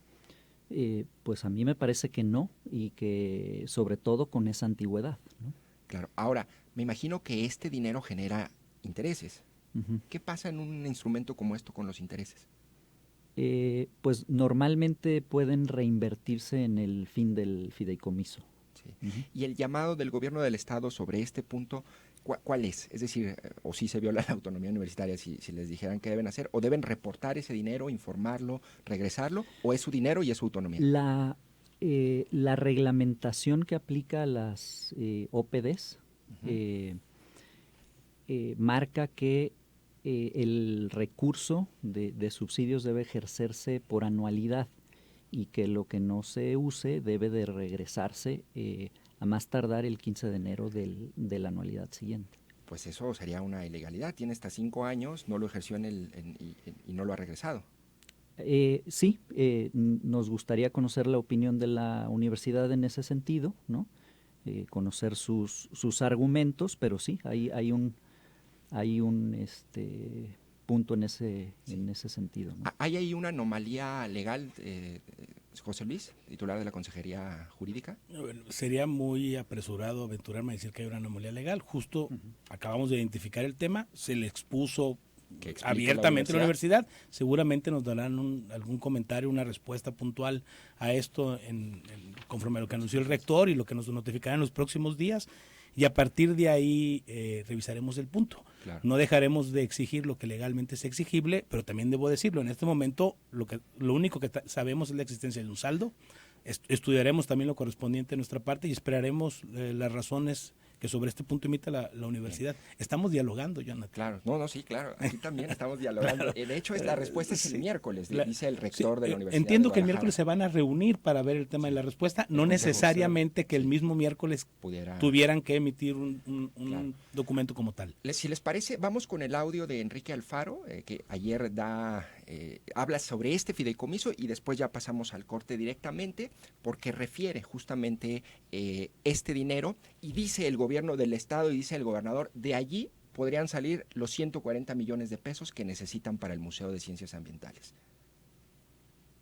Pues a mí me parece que no, y que sobre todo con esa antigüedad, ¿no? Claro. Ahora, me imagino que este dinero genera intereses. ¿Qué pasa en un instrumento como esto con los intereses? Pues normalmente pueden reinvertirse en el fin del fideicomiso. Sí. ¿Y el llamado del gobierno del estado sobre este punto, cuál es? Es decir, o si se viola la autonomía universitaria, si les dijeran qué deben hacer, o deben reportar ese dinero, informarlo, regresarlo, o es su dinero y es su autonomía. La reglamentación que aplica a las OPDs marca que el recurso de subsidios debe ejercerse por anualidad y que lo que no se use debe de regresarse a más tardar el 15 de enero de la anualidad siguiente. Pues eso sería una ilegalidad. Tiene hasta 5 años, no lo ejerció y no lo ha regresado. Sí, nos gustaría conocer la opinión de la universidad en ese sentido, ¿no? Conocer sus argumentos, pero sí, hay un punto en ese sentido, ¿no? ¿Hay ahí una anomalía legal, José Luis, titular de la Consejería Jurídica? Bueno, sería muy apresurado aventurarme a decir que hay una anomalía legal. Justo acabamos de identificar el tema, se le expuso abiertamente a la universidad. Seguramente nos darán algún comentario, una respuesta puntual a esto conforme a lo que anunció el rector y lo que nos notificará en los próximos días, y a partir de ahí revisaremos el punto. Claro. No dejaremos de exigir lo que legalmente es exigible, pero también debo decirlo, en este momento lo único que sabemos es la existencia de un saldo. Estudiaremos también lo correspondiente de nuestra parte y esperaremos las razones que sobre este punto emite la universidad. Bien. Estamos dialogando, Jonathan. Claro, sí, claro. Aquí también estamos dialogando. Claro. De hecho, la respuesta es el miércoles, dice el rector de la universidad. Entiendo que el miércoles se van a reunir para ver el tema de la respuesta, no necesariamente que el mismo miércoles tuvieran que emitir un documento como tal. Si les parece, vamos con el audio de Enrique Alfaro, que ayer habla sobre este fideicomiso, y después ya pasamos al corte directamente, porque refiere justamente este dinero, y dice el gobierno del estado y dice el gobernador, de allí podrían salir los 140 millones de pesos que necesitan para el Museo de Ciencias Ambientales.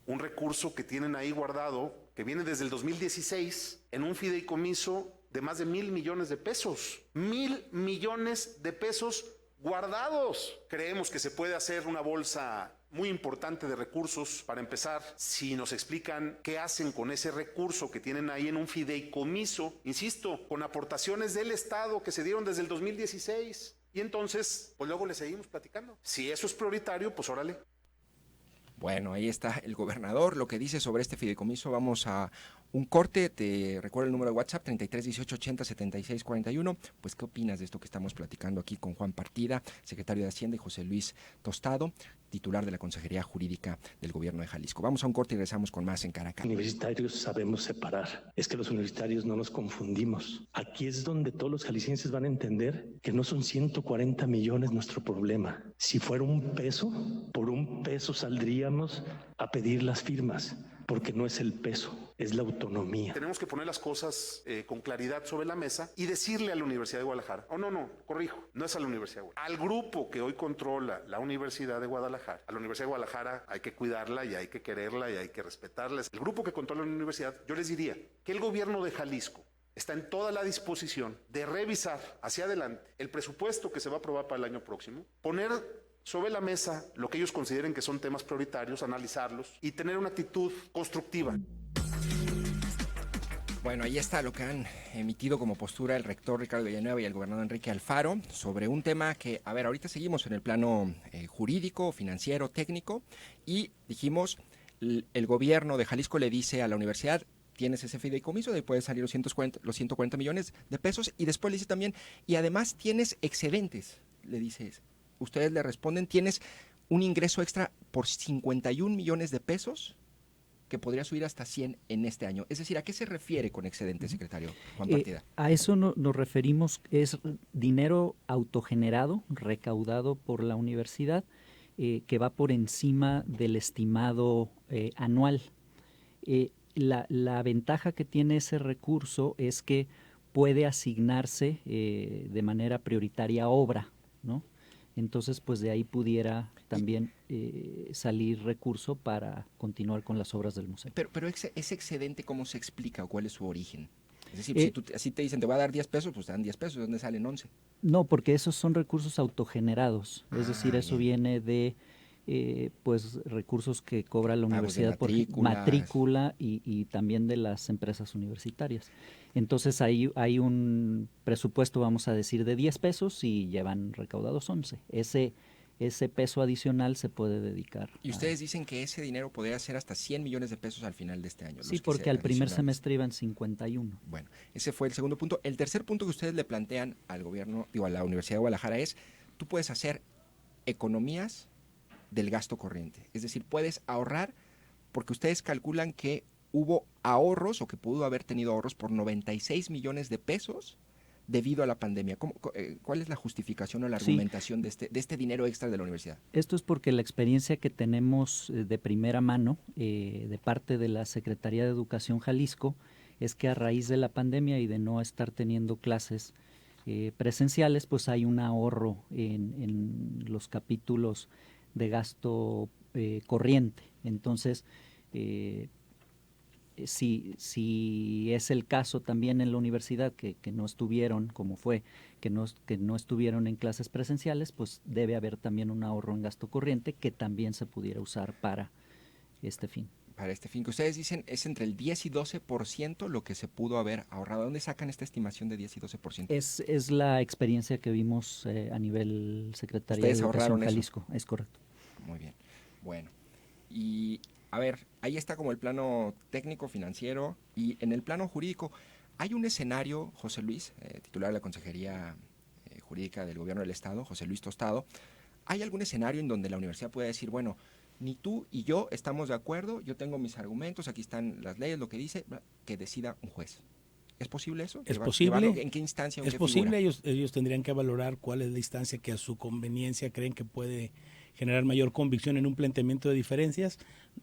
Un recurso que tienen ahí guardado, que viene desde el 2016, en un fideicomiso de más de 1,000 millones de pesos. 1,000 millones de pesos guardados. Creemos que se puede hacer una bolsa muy importante de recursos. Para empezar, si nos explican qué hacen con ese recurso que tienen ahí en un fideicomiso, insisto, con aportaciones del Estado que se dieron desde el 2016, y entonces, pues luego le seguimos platicando. Si eso es prioritario, pues órale. Bueno, ahí está el gobernador, lo que dice sobre este fideicomiso. Vamos a un corte, te recuerdo el número de WhatsApp, 33 18 80 76 41. Pues, ¿qué opinas de esto que estamos platicando aquí con Juan Partida, secretario de Hacienda, y José Luis Tostado, titular de la Consejería Jurídica del Gobierno de Jalisco? Vamos a un corte y regresamos con más en Cara a Cara. Universitarios sabemos separar. Es que los universitarios no nos confundimos. Aquí es donde todos los jaliscienses van a entender que no son 140 millones nuestro problema. Si fuera un peso, por un peso saldríamos a pedir las firmas, porque no es el peso, es la autonomía. Tenemos que poner las cosas con claridad sobre la mesa y decirle a la Universidad de Guadalajara, corrijo, no es a la Universidad de Guadalajara, al grupo que hoy controla la Universidad de Guadalajara. A la Universidad de Guadalajara hay que cuidarla y hay que quererla y hay que respetarla. El grupo que controla la universidad, yo les diría que el gobierno de Jalisco está en toda la disposición de revisar hacia adelante el presupuesto que se va a aprobar para el año próximo, poner sobre la mesa lo que ellos consideren que son temas prioritarios, analizarlos y tener una actitud constructiva. Bueno, ahí está lo que han emitido como postura el rector Ricardo Villanueva y el gobernador Enrique Alfaro sobre un tema que, a ver, ahorita seguimos en el plano jurídico, financiero, técnico, y dijimos, el gobierno de Jalisco le dice a la universidad, tienes ese fideicomiso, de ahí pueden salir los 140 millones de pesos, y después le dice también, y además tienes excedentes, le dice. Ustedes le responden, tienes un ingreso extra por 51 millones de pesos que podría subir hasta 100 en este año. Es decir, ¿a qué se refiere con excedente, secretario Juan Partida? A eso nos referimos, es dinero autogenerado, recaudado por la universidad, que va por encima del estimado anual. La ventaja que tiene ese recurso es que puede asignarse de manera prioritaria a obra, ¿no? Entonces, pues de ahí pudiera también salir recurso para continuar con las obras del museo. Pero ese excedente, ¿cómo se explica o cuál es su origen? Es decir, si así te dicen, te va a dar 10 pesos, pues te dan 10 pesos, ¿de dónde salen 11? No, porque esos son recursos autogenerados, es decir, eso viene de pues recursos que cobra la universidad por matrícula y también de las empresas universitarias. Entonces hay un presupuesto, vamos a decir, de 10 pesos y llevan recaudados 11. Ese peso adicional se puede dedicar. Y ustedes dicen que ese dinero podría ser hasta 100 millones de pesos al final de este año. Sí, porque al primer semestre iban 51. Bueno, ese fue el segundo punto. El tercer punto que ustedes le plantean al gobierno, a la Universidad de Guadalajara es, tú puedes hacer economías del gasto corriente. Es decir, puedes ahorrar porque ustedes calculan que hubo ahorros o que pudo haber tenido ahorros por 96 millones de pesos debido a la pandemia. ¿Cuál es la justificación o la argumentación de este dinero extra de la universidad? Esto es porque la experiencia que tenemos de primera mano de parte de la Secretaría de Educación Jalisco es que a raíz de la pandemia y de no estar teniendo clases presenciales, pues hay un ahorro en los capítulos de gasto corriente. Entonces, si es el caso también en la universidad que no estuvieron, como fue, que no estuvieron en clases presenciales, pues debe haber también un ahorro en gasto corriente que también se pudiera usar para este fin. Para este fin que ustedes dicen es entre el 10 y 12% lo que se pudo haber ahorrado. ¿Dónde sacan esta estimación de 10 y 12%? Es la experiencia que vimos a nivel Secretaría de Educación Jalisco. Eso. Es correcto. Muy bien. Bueno, y a ver, ahí está como el plano técnico, financiero, y en el plano jurídico, ¿hay un escenario, José Luis, titular de la Consejería Jurídica del Gobierno del Estado, José Luis Tostado, ¿hay algún escenario en donde la universidad pueda decir, bueno, ni tú y yo estamos de acuerdo, yo tengo mis argumentos, aquí están las leyes, lo que dice, que decida un juez? ¿Es posible eso? Es posible. ¿En qué instancia? Es posible, ellos tendrían que valorar cuál es la instancia que a su conveniencia creen que puede generar mayor convicción en un planteamiento de diferencias.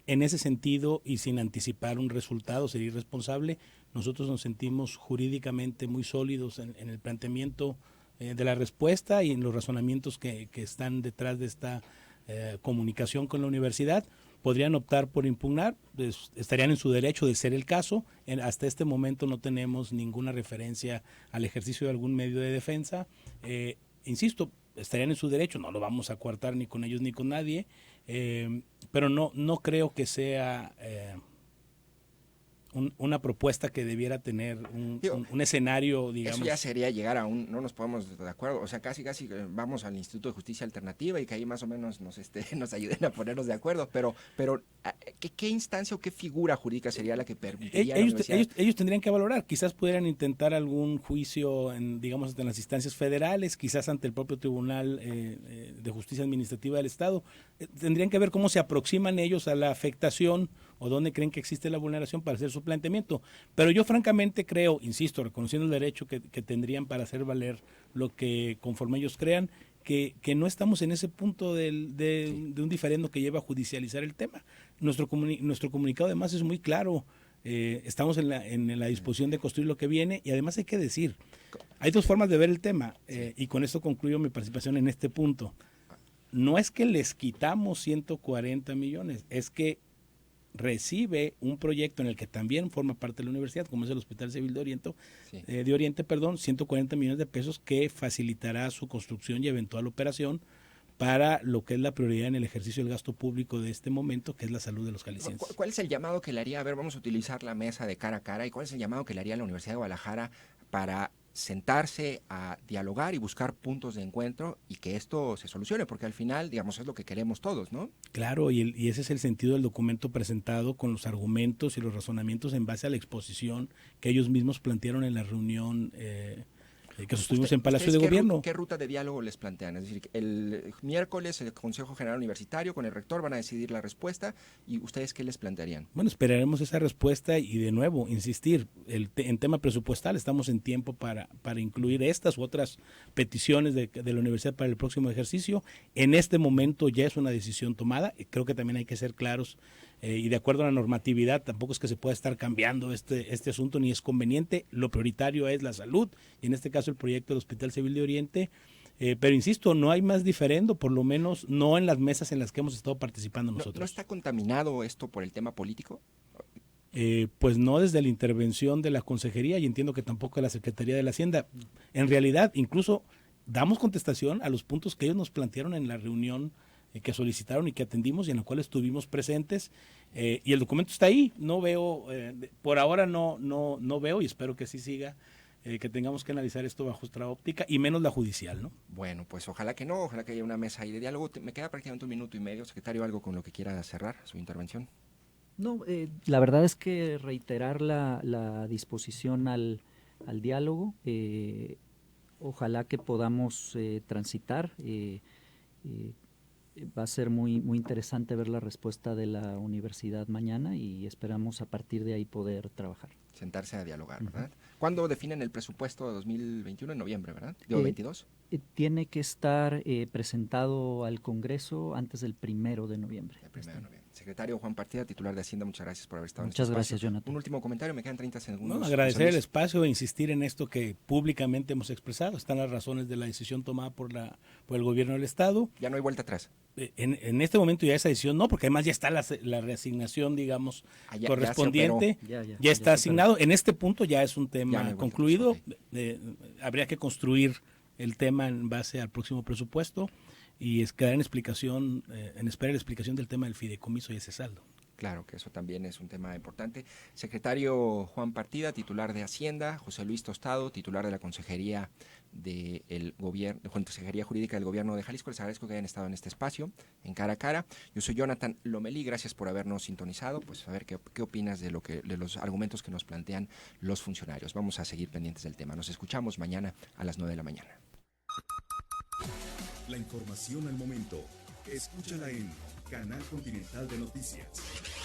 En ese sentido, y sin anticipar un resultado, sería irresponsable, nosotros nos sentimos jurídicamente muy sólidos en el planteamiento de la respuesta y en los razonamientos que están detrás de esta comunicación con la universidad. Podrían optar por impugnar, pues, estarían en su derecho de ser el caso. Hasta este momento no tenemos ninguna referencia al ejercicio de algún medio de defensa. Insisto, estarían en su derecho, no lo vamos a coartar ni con ellos ni con nadie, pero no creo que sea una propuesta que debiera tener un escenario, digamos. Eso ya sería llegar a no nos podemos de acuerdo, o sea, casi vamos al Instituto de Justicia Alternativa y que ahí más o menos nos ayuden a ponernos de acuerdo, pero ¿qué instancia o qué figura jurídica sería la que permitiría a la universidad? Ellos tendrían que valorar, quizás pudieran intentar algún juicio en las instancias federales, quizás ante el propio Tribunal de Justicia Administrativa del Estado. Tendrían que ver cómo se aproximan ellos a la afectación o dónde creen que existe la vulneración para hacer su planteamiento. Pero yo francamente creo, insisto, reconociendo el derecho que tendrían para hacer valer lo que conforme ellos crean, que no estamos en ese punto de un diferendo que lleva a judicializar el tema. Nuestro comunicado además es muy claro. Estamos en la disposición de construir lo que viene, y además hay que decir, hay dos formas de ver el tema, y con esto concluyo mi participación en este punto. No es que les quitamos 140 millones, es que recibe un proyecto en el que también forma parte de la universidad, como es el Hospital Civil de Oriente, 140 millones de pesos que facilitará su construcción y eventual operación para lo que es la prioridad en el ejercicio del gasto público de este momento, que es la salud de los jaliscienses. ¿Cuál es el llamado que le haría? A ver, vamos a utilizar la mesa de cara a cara, ¿y cuál es el llamado que le haría a la Universidad de Guadalajara para sentarse a dialogar y buscar puntos de encuentro y que esto se solucione? Porque al final, digamos, es lo que queremos todos, ¿no? Claro, y ese es el sentido del documento presentado, con los argumentos y los razonamientos en base a la exposición que ellos mismos plantearon en la reunión que sostuvimos en Palacio de Gobierno. ¿Qué ruta de diálogo les plantean? Es decir, el miércoles el Consejo General Universitario con el rector van a decidir la respuesta, ¿y ustedes qué les plantearían? Bueno, esperaremos esa respuesta y, de nuevo, insistir, en tema presupuestal estamos en tiempo para incluir estas u otras peticiones de la universidad para el próximo ejercicio. En este momento ya es una decisión tomada, y creo que también hay que ser claros, y de acuerdo a la normatividad tampoco es que se pueda estar cambiando este asunto, ni es conveniente. Lo prioritario es la salud, y en este caso el proyecto del Hospital Civil de Oriente, pero insisto, no hay más diferendo, por lo menos no en las mesas en las que hemos estado participando nosotros. ¿No está contaminado esto por el tema político? Pues no desde la intervención de la Consejería, y entiendo que tampoco de la Secretaría de la Hacienda. En realidad, incluso damos contestación a los puntos que ellos nos plantearon en la reunión que solicitaron y que atendimos y en la cual estuvimos presentes, y el documento está ahí. No veo, por ahora no veo, y espero que así siga, que tengamos que analizar esto bajo otra óptica, y menos la judicial, ¿no? Bueno, pues ojalá que no, ojalá que haya una mesa ahí de diálogo. Me queda prácticamente 1 minuto y medio, secretario, ¿algo con lo que quiera cerrar su intervención? No, la verdad es que reiterar la disposición al diálogo. Ojalá que podamos transitar. Va a ser muy interesante ver la respuesta de la universidad mañana, y esperamos a partir de ahí poder trabajar. Sentarse a dialogar, ¿verdad? ¿Cuándo definen el presupuesto de 2021? En noviembre, ¿verdad? ¿Digo 22? Tiene que estar presentado al Congreso antes del 1 de noviembre. El 1 de noviembre. Secretario Juan Partida, titular de Hacienda, muchas gracias por haber estado Muchas en este gracias, espacio. Jonathan. Un último comentario, me quedan 30 segundos. No, agradecer el espacio e insistir en esto que públicamente hemos expresado. Están las razones de la decisión tomada por el gobierno del Estado. Ya no hay vuelta atrás. En este momento ya esa decisión no, porque además ya está la reasignación, digamos, correspondiente. Ya está asignado. En este punto ya es un tema concluido. Habría que construir el tema en base al próximo presupuesto, y quedar en espera la explicación del tema del fideicomiso y ese saldo. Claro que eso también es un tema importante. Secretario Juan Partida, titular de Hacienda; José Luis Tostado, titular de la Consejería del Gobierno, Consejería Jurídica del Gobierno de Jalisco. Les agradezco que hayan estado en este espacio, en Cara a Cara. Yo soy Jonathan Lomelí, gracias por habernos sintonizado. Pues a ver qué opinas de los argumentos que nos plantean los funcionarios. Vamos a seguir pendientes del tema. Nos escuchamos mañana a las 9 de la mañana. La información al momento, escúchala en Canal Continental de Noticias.